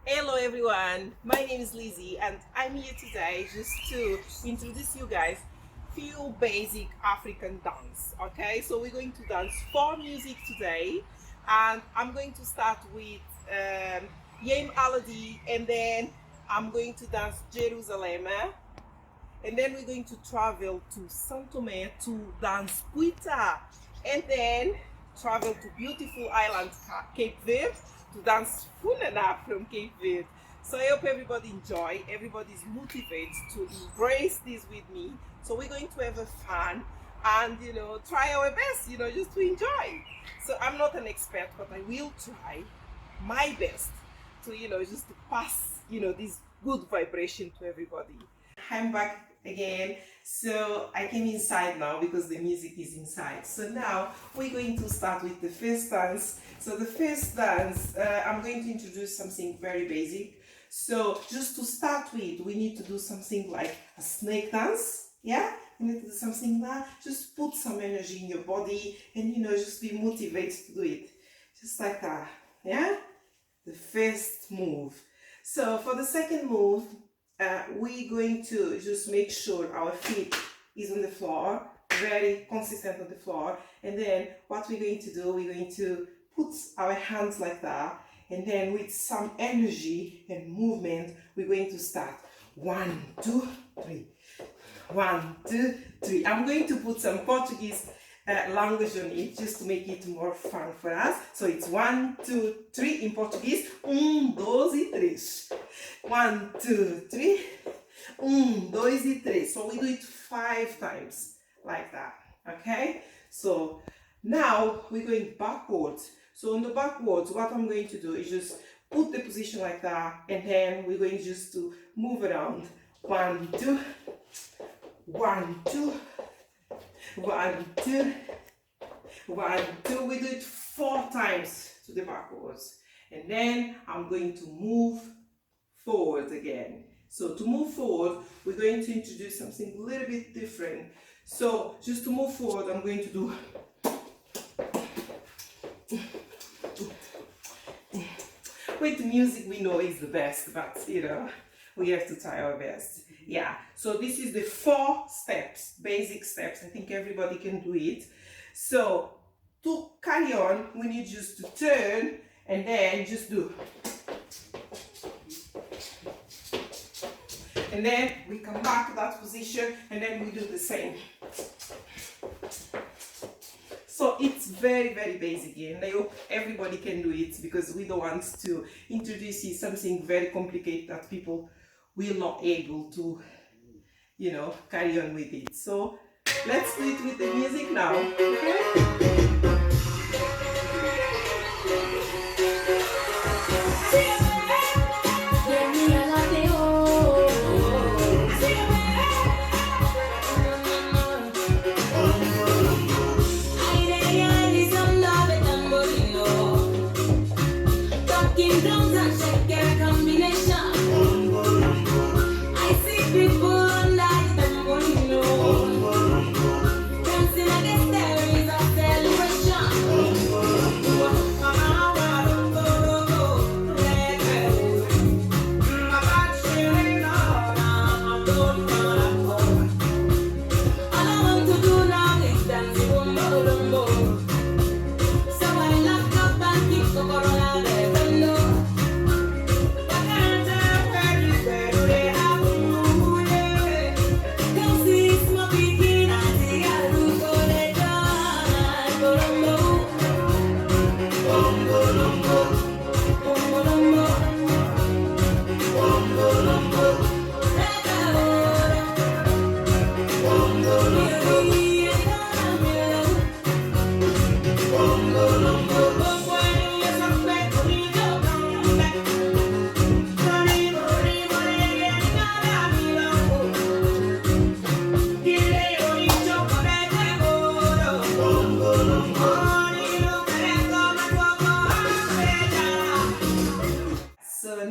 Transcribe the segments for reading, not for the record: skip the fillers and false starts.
Hello everyone, my name is Lisi and I'm here today just to introduce you guys few basic African dance. Okay, so we're going to dance for music today and I'm going to start with Yem Aladi and then I'm going to dance Jerusalem and then we're going to travel to São Tomé to dance Cuita and then travel to beautiful island Cape Verde to dance Funana from Cape Verde. So I hope everybody enjoy, everybody's motivated to embrace this with me. So we're going to have a fun and try our best, just to enjoy. So I'm not an expert, but I will try my best to just to pass this good vibration to everybody. I'm back again. So I came inside now because the music is inside. So now we're going to start with the first dance. So the first dance, I'm going to introduce something very basic. So just to start with, we need to do something like a snake dance. Yeah, you need to do something like just put some energy in your body and just be motivated to do it. Just like that. Yeah, the first move. So for the second move, we're going to just make sure our feet is on the floor, very consistent on the floor. And then what we're going to do, we're going to put our hands like that. And then with some energy and movement, we're going to start. 1, 2, 3. 1, 2, 3. I'm going to put some Portuguese language on it just to make it more fun for us. So it's 1, 2, 3 in Portuguese. 1, 2 e 3. 1, 2, 3. 1, 2 e 3. So we do it 5 times like that. Okay? So now we're going backwards. So on the backwards, what I'm going to do is just put the position like that, and then we're going just to move around. 1, 2. 1, 2. 1, 2. 1, 2. We do it 4 times to the backwards. And then I'm going to move forward again. So to move forward, we're going to introduce something a little bit different. So just to move forward, I'm going to do with the music we know is the best, but we have to try our best. Yeah, so this is the 4 steps, basic steps. I think everybody can do it. So to carry on, we need just to turn and then just do. And then we come back to that position and then we do the same. So it's very, very basic and I hope everybody can do it because we don't want to introduce you something very complicated that people will not able to, carry on with it. So let's do it with the music now, okay?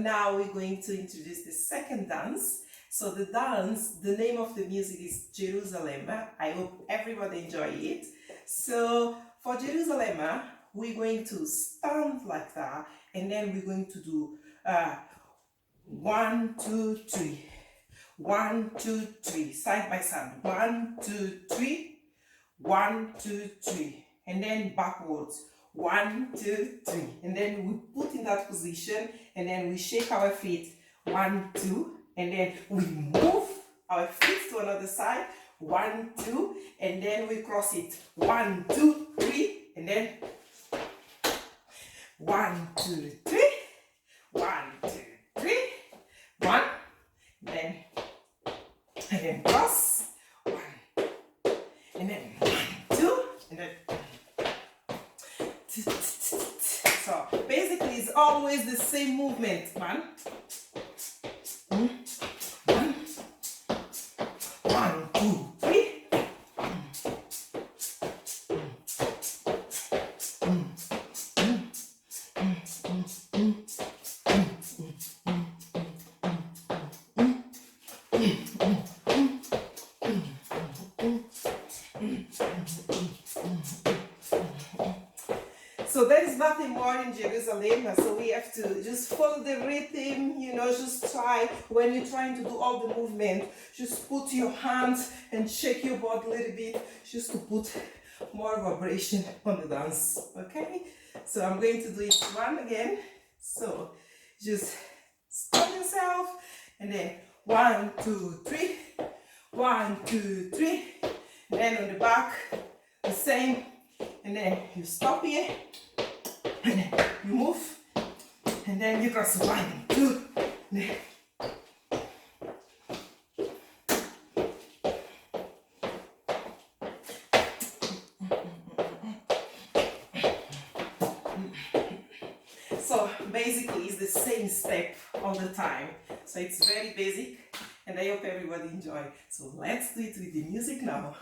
Now we're going to introduce the second dance. So the dance, the name of the music is Jerusalem. I hope everybody enjoy it. So for Jerusalem, we're going to stand like that and then we're going to do 1, 2, 3. 1, 2, 3. Side by side. 1, 2, 3. 1, 2, 3. And then backwards. 1, 2, 3. And then we put in that position and then we shake our feet. 1, 2. And then we move our feet to another side. 1, 2. And then we cross it. 1, 2, 3. And then 1, 2, 3. 1, 2, 3. 1. And then cross. 1. And then 1, 2. And then. So basically it's always the same movement, man. 1, 2, 3. So there is nothing more in Jerusalem, so we have to just follow the rhythm, just try, when you're trying to do all the movement, just put your hands and shake your body a little bit, just to put more vibration on the dance, okay? So I'm going to do it one again, so just stop yourself, and then 1, 2, 3, 1, 2, 3, and then on the back, the same, and then you stop here, and then you move, and then you cross 1, 2, and then. So basically it's the same step all the time, so it's very basic, and I hope everybody enjoy. So let's do it with the music now.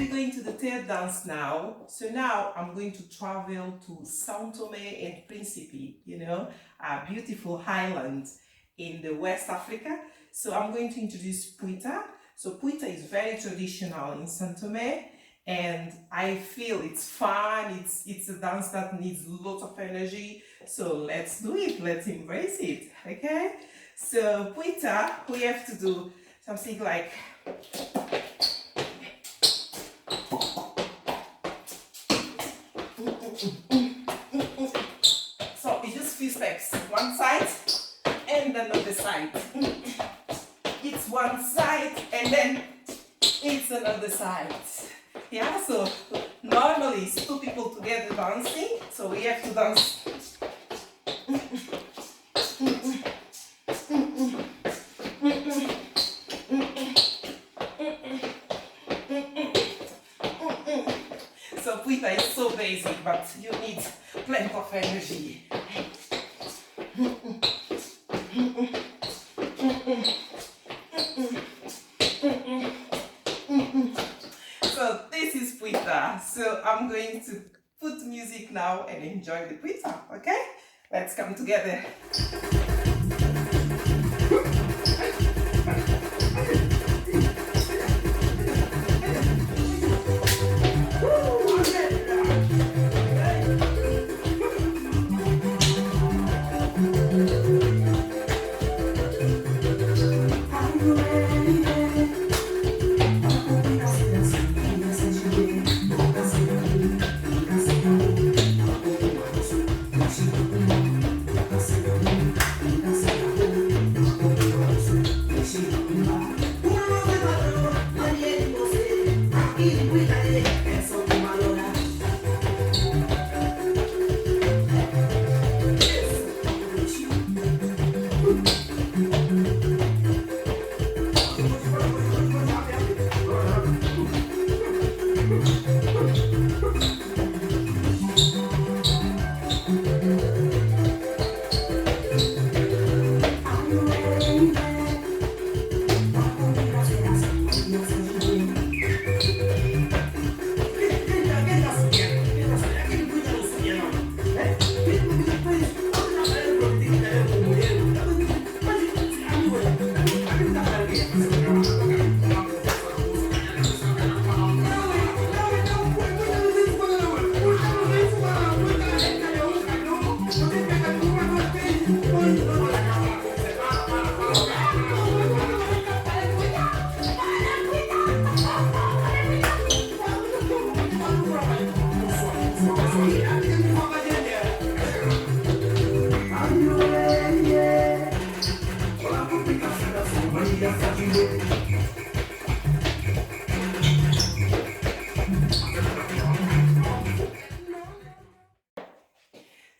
We're going to the third dance now. So now I'm going to travel to São Tomé and Príncipe, a beautiful island in the West Africa. So I'm going to introduce Puita. So Puita is very traditional in São Tomé, and I feel it's fun. It's a dance that needs lots of energy. So let's do it. Let's embrace it. Okay. So Puita, we have to do something like. one side and another side. It's one side and then it's another side. Yeah, so normally it's two people together dancing, so we have to dance. So Puita is so basic, but you need plenty of energy. So this is Puita. So I'm going to put music now and enjoy the Puita, okay? Let's come together.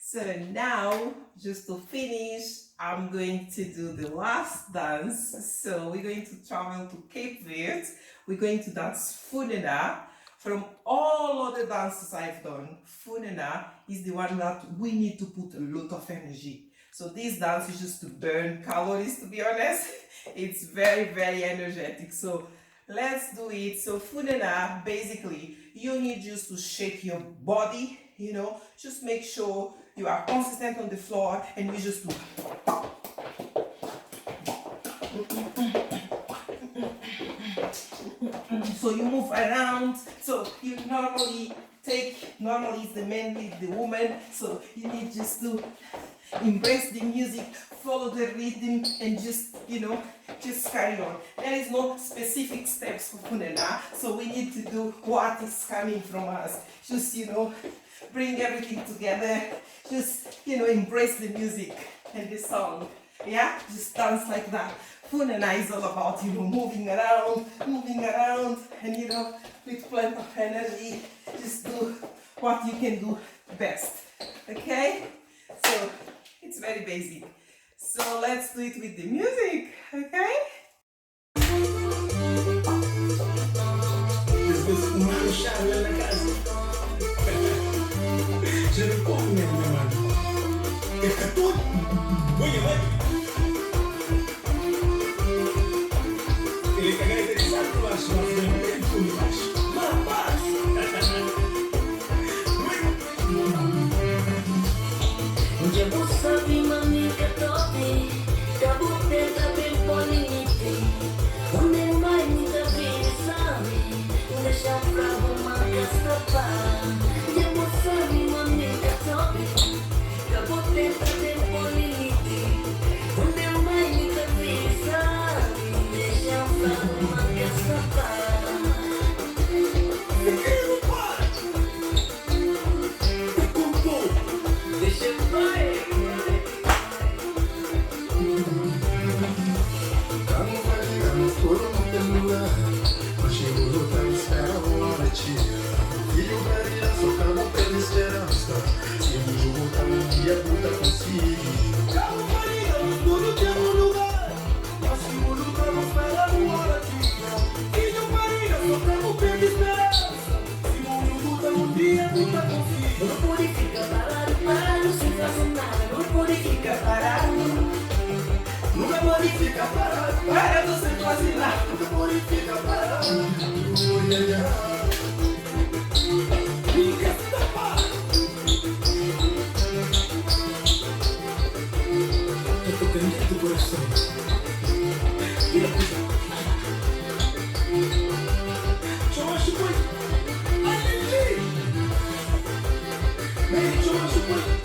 So now, just to finish, I'm going to do the last dance. So we're going to travel to Cape Verde. We're going to dance Funena. From all other dances I've done, Funena is the one that we need to put a lot of energy. So this dance is just to burn calories, to be honest. It's very, very energetic. So let's do it. So Funena, basically, you need just to shake your body, you know, just make sure you are consistent on the floor and you just do. So you move around. So you normally it's the man with the woman. So you need just to embrace the music, follow the rhythm, and just, you know, just carry on. There is no specific steps for Funena, so we need to do what is coming from us. Just, you know, bring everything together. Just, you know, embrace the music and the song. Yeah, just dance like that. Funena is all about, you know, moving around, and, you know, with plenty of energy, just do what you can do best. Okay? So it's very basic. So let's do it with the music, okay? Deixa pra arrumar velha, socando pela esperança. Se o jogo tá um dia, luta consigo. Calma, Maria, tudo tem um lugar. Mas se o lugar não espera, não hora de ir. Filho, Maria, socando pela esperança. Se o jogo tá um dia, luta consigo. Não pode ficar parado sem fazer nada. Não pode ficar parado. Nunca pode ficar parado sem fazer nada. Nunca pode ficar parado. Fica tapado. Eu tô candente do coração. Vira puxa. Chama a Chicoio. Ai, Lili. Vem, chama a Chicoio.